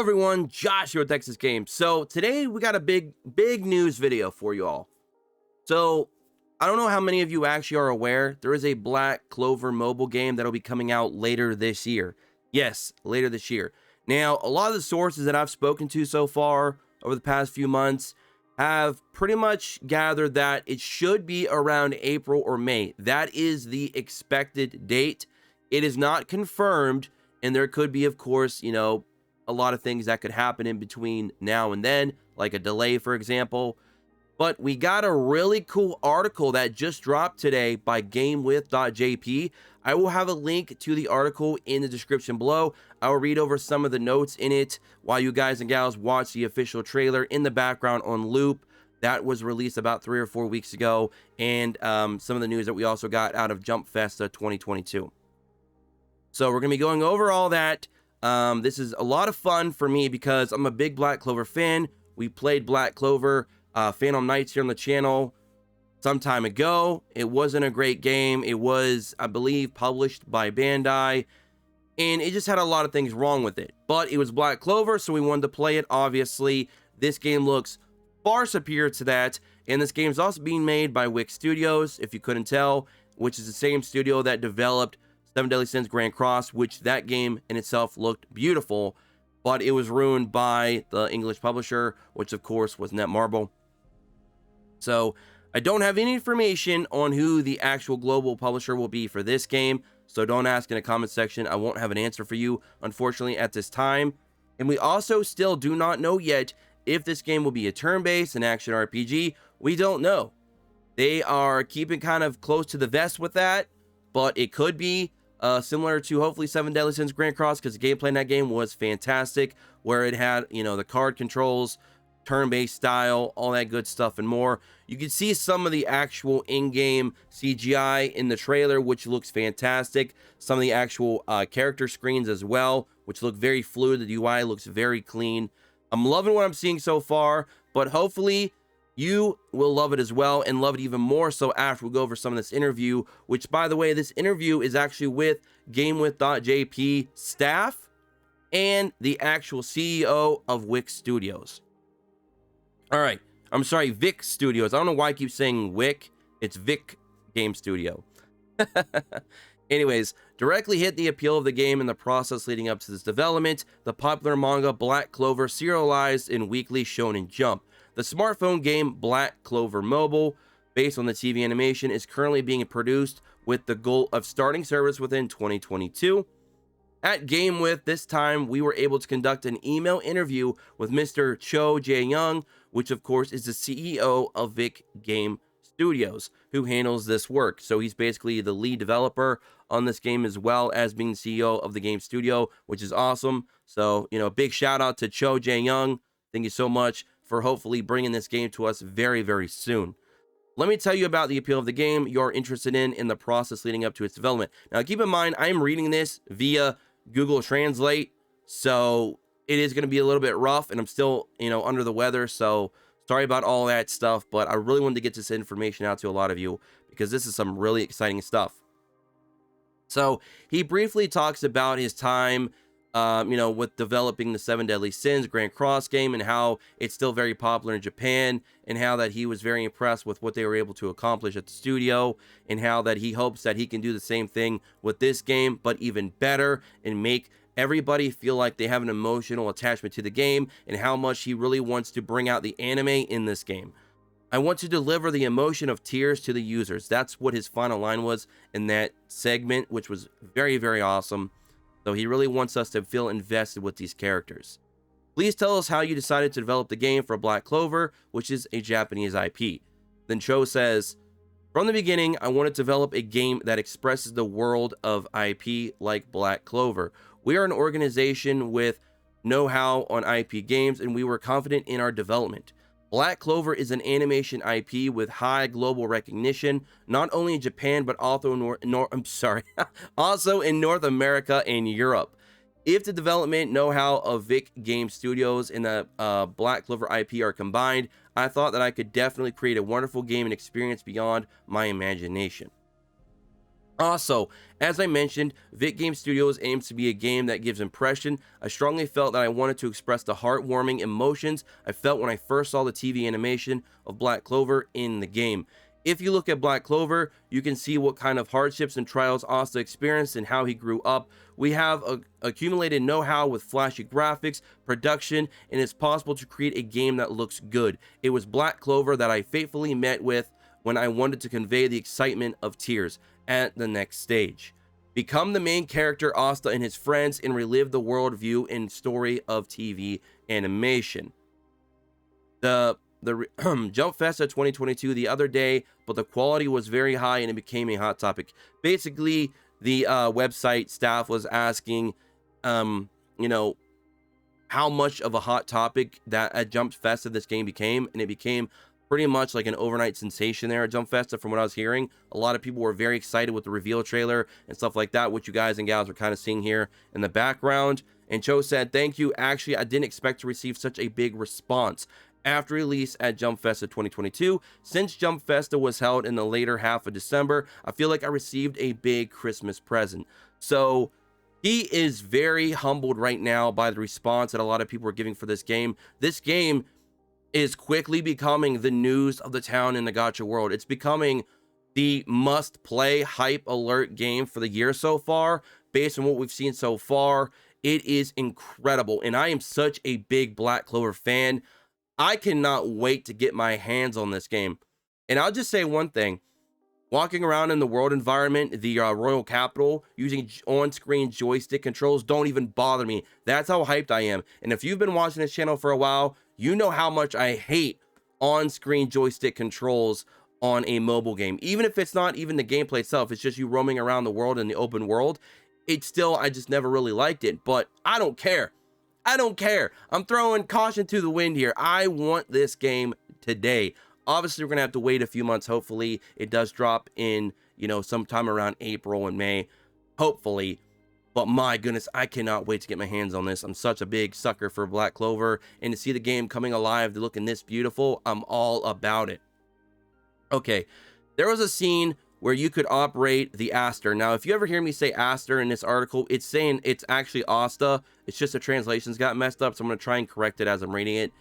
Hello everyone, Josh here with Texas Games. So today we got a big news video for you all. So I don't know how many of you actually are aware, there is a Black Clover mobile game that'll be coming out later this year. Yes, later this year. Now, a lot of the sources that I've spoken to so far over the past few months have pretty much gathered that it should be around April or May. That is the expected date. It is not confirmed, and there could be, of course, a lot of things that could happen in between now and then, like a delay, for example. But we got a really cool article that just dropped today by gamewith.jp. I will have a link to the article in the description below. I will read over some of the notes in it while you guys and gals watch the official trailer in the background on loop. That was released about 3 or 4 weeks ago, and some of the news that we also got out of Jump Festa 2022. So we're going to be going over all that. This is a lot of fun for me because I'm a big Black Clover fan. We played Black Clover Phantom Nights here on the channel some time ago. It wasn't a great game. It was, I believe, published by Bandai, and it just had a lot of things wrong with it. But it was Black Clover, so we wanted to play it, obviously. This game looks far superior to that, and this game is also being made by Wick Studios, if you couldn't tell, which is the same studio that developed 7 Deadly Sins Grand Cross, which that game in itself looked beautiful, but it was ruined by the English publisher, which of course was Netmarble. So I don't have any information on who the actual global publisher will be for this game, so don't ask in the comment section. I won't have an answer for you, unfortunately, at this time. And we also still do not know yet if this game will be a turn-based, an action RPG. We don't know. They are keeping kind of close to the vest with that, but it could be similar to hopefully 7 Deadly Sins Grand Cross, because the gameplay in that game was fantastic, where it had, the card controls, turn-based style, all that good stuff and more. You can see some of the actual in-game CGI in the trailer, which looks fantastic. Some of the actual character screens as well, which look very fluid. The UI looks very clean. I'm loving what I'm seeing so far, but hopefully you will love it as well, and love it even more so after we go over some of this interview, which, by the way, this interview is actually with gamewith.jp staff and the actual CEO of Wick Studios. All right, I'm sorry, Vic Studios. I don't know why I keep saying Wick. It's Vic Game Studio. Anyways, directly hit the appeal of the game and the process leading up to this development. The popular manga Black Clover serialized in weekly Shonen Jump. The smartphone game Black Clover Mobile, based on the TV animation, is currently being produced with the goal of starting service within 2022. At GameWith, this time, we were able to conduct an email interview with Mr. Cho Jae-young, which of course is the CEO of Vic Game Studios, who handles this work. So he's basically the lead developer on this game, as well as being the CEO of the game studio, which is awesome. So, big shout out to Cho Jae-young. Thank you so much for hopefully bringing this game to us very, very soon. Let me tell you about the appeal of the game you're interested in the process leading up to its development. Now, keep in mind, I'm reading this via Google Translate, so it is going to be a little bit rough, and I'm still, under the weather, so sorry about all that stuff, but I really wanted to get this information out to a lot of you because this is some really exciting stuff. So he briefly talks about his time with developing the 7 Deadly Sins Grand Cross game, and how it's still very popular in Japan, and how that he was very impressed with what they were able to accomplish at the studio, and how that he hopes that he can do the same thing with this game, but even better, and make everybody feel like they have an emotional attachment to the game, and how much he really wants to bring out the anime in this game. I want to deliver the emotion of tears to the users. That's what his final line was in that segment, which was very, very awesome. So he really wants us to feel invested with these characters. Please tell us how you decided to develop the game for Black Clover, which is a Japanese IP. Then Cho says, from the beginning, I wanted to develop a game that expresses the world of IP like Black Clover. We are an organization with know-how on IP games, and we were confident in our development. Black Clover is an animation IP with high global recognition, not only in Japan, but also also in North America and Europe. If the development know-how of Vic Game Studios and the Black Clover IP are combined, I thought that I could definitely create a wonderful game and experience beyond my imagination. Also, as I mentioned, Vic Game Studios aims to be a game that gives impression. I strongly felt that I wanted to express the heartwarming emotions I felt when I first saw the TV animation of Black Clover in the game. If you look at Black Clover, you can see what kind of hardships and trials Asta experienced and how he grew up. We have accumulated know-how with flashy graphics, production, and it's possible to create a game that looks good. It was Black Clover that I faithfully met with when I wanted to convey the excitement of tears at the next stage. Become the main character Asta and his friends and relive the worldview and story of TV animation. The Jump Festa 2022 the other day, but the quality was very high and it became a hot topic. Basically, the website staff was asking, you know, how much of a hot topic that at Jump Festa this game became, and it became pretty much like an overnight sensation there at Jump Festa from what I was hearing. A lot of people were very excited with the reveal trailer and stuff like that, which you guys and gals are kind of seeing here in the background. And Cho said, thank you. Actually, I didn't expect to receive such a big response after release at Jump Festa 2022. Since Jump Festa was held in the later half of December, I feel like I received a big Christmas present. So he is very humbled right now by the response that a lot of people are giving for this game. This game is quickly becoming the news of the town in the gacha world. It's becoming the must-play hype alert game for the year so far. Based on what we've seen so far, it is incredible, and I am such a big Black Clover fan. I cannot wait to get my hands on this game. And I'll just say one thing. Walking around in the world environment, the Royal Capital, using on-screen joystick controls don't even bother me. That's how hyped I am. And if you've been watching this channel for a while, you know how much I hate on-screen joystick controls on a mobile game. Even if it's not even the gameplay itself, it's just you roaming around the world in the open world. It's still, I just never really liked it, but I don't care. I don't care. I'm throwing caution to the wind here. I want this game today. Obviously, we're going to have to wait a few months. Hopefully, it does drop in, you know, sometime around April and May. Hopefully. But my goodness, I cannot wait to get my hands on this. I'm such a big sucker for Black Clover. And to see the game coming alive, looking this beautiful, I'm all about it. Okay, there was a scene where you could operate the Aster. Now, if you ever hear me say Aster in this article, it's saying it's actually Asta. It's just the translations got messed up, so I'm going to try and correct it as I'm reading it.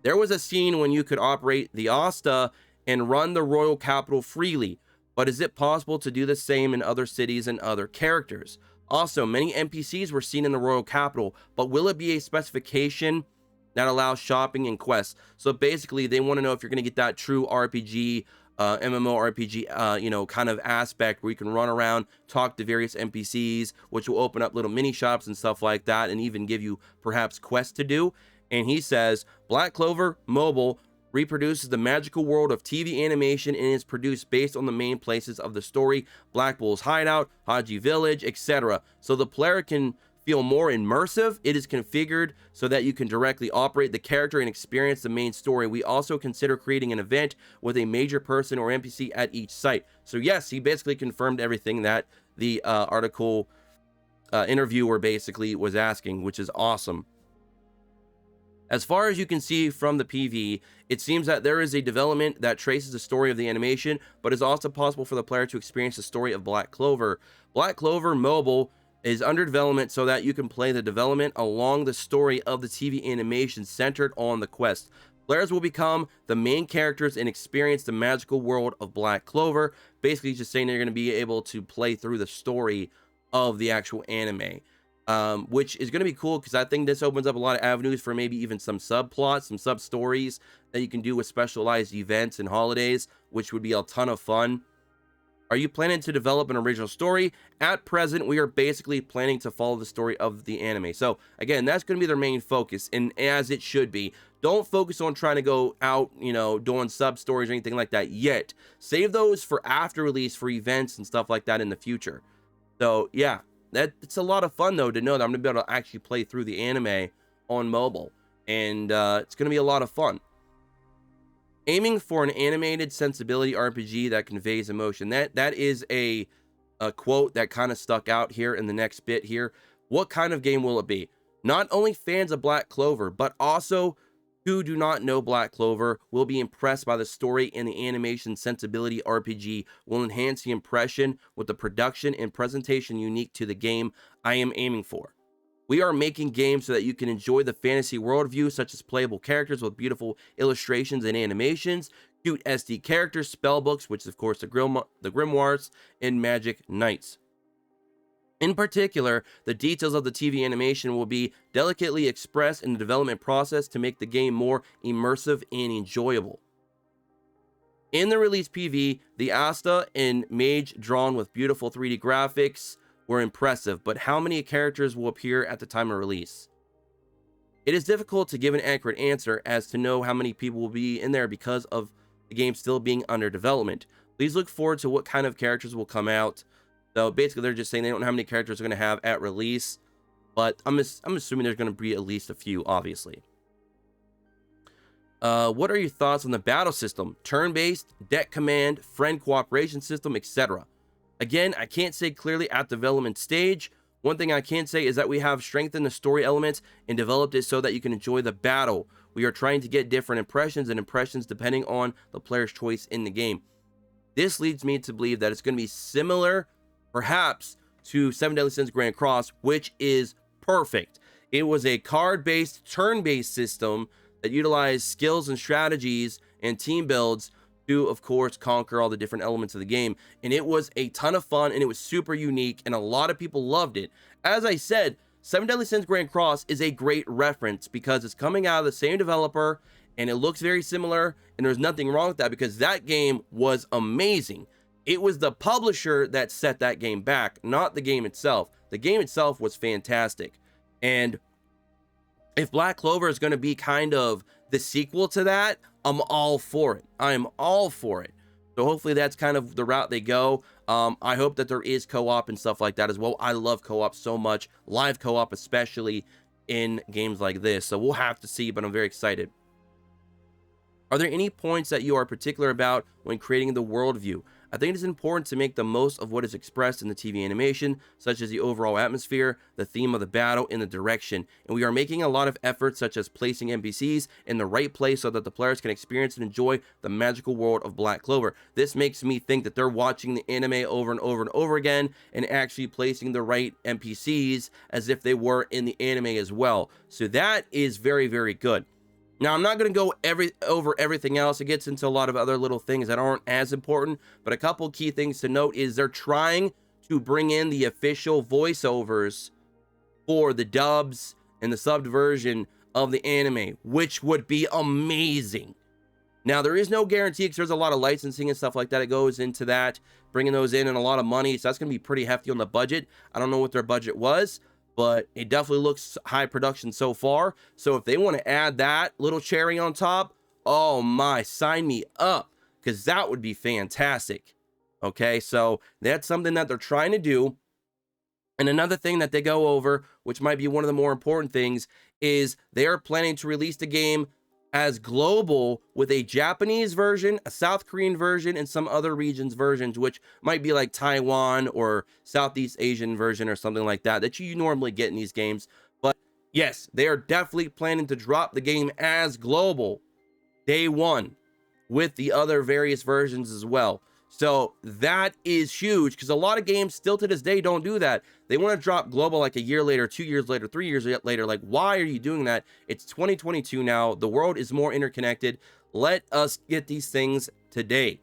There was a scene when you could operate the Asta and run the Royal Capital freely, but is it possible to do the same in other cities and other characters? Also, many NPCs were seen in the Royal Capital, but will it be a specification that allows shopping and quests? So basically, they want to know if you're going to get that true RPG, MMORPG, you know, kind of aspect where you can run around, talk to various NPCs, which will open up little mini shops and stuff like that, and even give you perhaps quests to do. And he says, Black Clover Mobile reproduces the magical world of TV animation and is produced based on the main places of the story, Black Bull's hideout, Haji Village, etc. So the player can feel more immersive. It is configured so that you can directly operate the character and experience the main story. We also consider creating an event with a major person or NPC at each site. So yes, he basically confirmed everything that the article interviewer basically was asking, which is awesome. As far as you can see from the PV, it seems that there is a development that traces the story of the animation, but it's also possible for the player to experience the story of Black Clover. Black Clover Mobile is under development so that you can play the development along the story of the TV animation centered on the quest. Players will become the main characters and experience the magical world of Black Clover. Basically, just saying they're going to be able to play through the story of the actual anime. Which is going to be cool because I think this opens up a lot of avenues for maybe even some subplots, some sub stories that you can do with specialized events and holidays, which would be a ton of fun. Are you planning to develop an original story? At present, we are basically planning to follow the story of the anime. So again, that's going to be their main focus, and as it should be. Don't focus on trying to go out, you know, doing sub stories or anything like that yet. Save those for after release for events and stuff like that in the future. So yeah. It's a lot of fun, though, to know that I'm going to be able to actually play through the anime on mobile. And it's going to be a lot of fun. Aiming for an animated sensibility RPG that conveys emotion. That is a quote that kind of stuck out here in the next bit here. What kind of game will it be? Not only fans of Black Clover, but also who do not know Black Clover will be impressed by the story and the animation sensibility. RPG will enhance the impression with the production and presentation unique to the game I am aiming for. We are making games so that you can enjoy the fantasy worldview, such as playable characters with beautiful illustrations and animations, cute SD characters, spellbooks, which is of course the grimoires, and magic knights. In particular, the details of the TV animation will be delicately expressed in the development process to make the game more immersive and enjoyable. In the release PV, the Asta and Mage drawn with beautiful 3D graphics were impressive, but how many characters will appear at the time of release? It is difficult to give an accurate answer as to know how many people will be in there because of the game still being under development. Please look forward to what kind of characters will come out. So basically, they're just saying they don't know how many characters they're going to have at release, but I'm assuming there's going to be at least a few, obviously. What are your thoughts on the battle system? Turn-based, deck command, friend cooperation system, etc. Again, I can't say clearly at development stage. One thing I can say is that we have strengthened the story elements and developed it so that you can enjoy the battle. We are trying to get different impressions and impressions depending on the player's choice in the game. This leads me to believe that it's going to be similar, perhaps, to 7 Deadly Sins Grand Cross, which is perfect. It was a card-based, turn-based system that utilized skills and strategies and team builds to, of course, conquer all the different elements of the game. And it was a ton of fun, and it was super unique, and a lot of people loved it. As I said, 7 Deadly Sins Grand Cross is a great reference because it's coming out of the same developer, and it looks very similar, and there's nothing wrong with that because that game was amazing. It was the publisher that set that game back, not the game itself. The game itself was fantastic. And if Black Clover is going to be kind of the sequel to that, I'm all for it. I am all for it. So hopefully that's kind of the route they go. I hope that there is co-op and stuff like that as well. I love co-op so much. Live co-op, especially in games like this. So we'll have to see, but I'm very excited. Are there any points that you are particular about when creating the worldview? I think it is important to make the most of what is expressed in the TV animation, such as the overall atmosphere, the theme of the battle, and the direction. And we are making a lot of efforts, such as placing NPCs in the right place so that the players can experience and enjoy the magical world of Black Clover. This makes me think that they're watching the anime over and over and over again and actually placing the right NPCs as if they were in the anime as well. So that is very, very good. Now, I'm not going to go over everything else. It gets into a lot of other little things that aren't as important, but a couple key things to note is they're trying to bring in the official voiceovers for the dubs and the subbed version of the anime, which would be amazing. Now, there is no guarantee because there's a lot of licensing and stuff like that that goes into that, bringing those in and a lot of money, so that's going to be pretty hefty on the budget. I don't know what their budget was, but it definitely looks high production so far. So if they want to add that little cherry on top, oh my, sign me up, because that would be fantastic. Okay, so that's something that they're trying to do. And another thing that they go over, which might be one of the more important things, is they are planning to release the game as global with a Japanese version, a South Korean version, and some other regions versions, which might be like Taiwan or Southeast Asian version or something like that, that you normally get in these games. But yes, they are definitely planning to drop the game as global day one with the other various versions as well. So that is huge because a lot of games still to this day don't do that. They want to drop global like a year later, 2 years later, 3 years later. Like, why are you doing that? It's 2022 now. The world is more interconnected. Let us get these things today.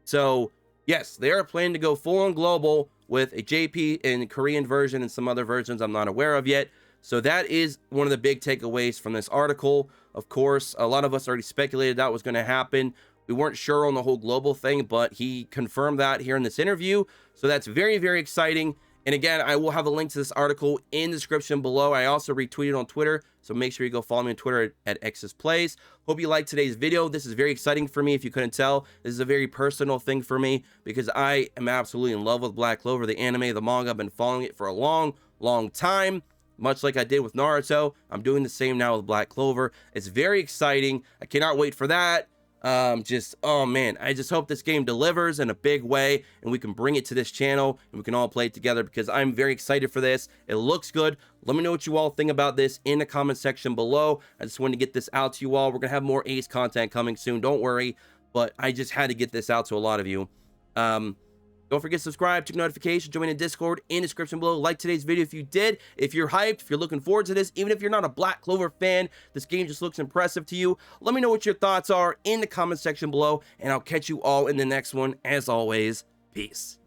So yes, they are planning to go full on global with a JP and Korean version and some other versions I'm not aware of yet. So that is one of the big takeaways from this article. Of course, a lot of us already speculated that was going to happen. We weren't sure on the whole global thing, but he confirmed that here in this interview. So that's very, very exciting. And again, I will have a link to this article in the description below. I also retweeted on Twitter, so make sure you go follow me on Twitter at X's Plays. Hope you liked today's video. This is very exciting for me. If you couldn't tell, this is a very personal thing for me because I am absolutely in love with Black Clover, the anime, the manga. I've been following it for a long, long time. Much like I did with Naruto, I'm doing the same now with Black Clover. It's very exciting. I cannot wait for that. Just, oh man, I just hope this game delivers in a big way and we can bring it to this channel and we can all play it together, because I'm very excited for this. It looks good. Let me know what you all think about this in the comment section below. I just wanted to get this out to you all. We're gonna have more Ace content coming soon, don't worry, but I just had to get this out to a lot of you. Don't forget to subscribe, check notifications, join in Discord in the description below. Like today's video if you did. If you're hyped, if you're looking forward to this, even if you're not a Black Clover fan, this game just looks impressive to you. Let me know what your thoughts are in the comment section below, and I'll catch you all in the next one. As always, peace.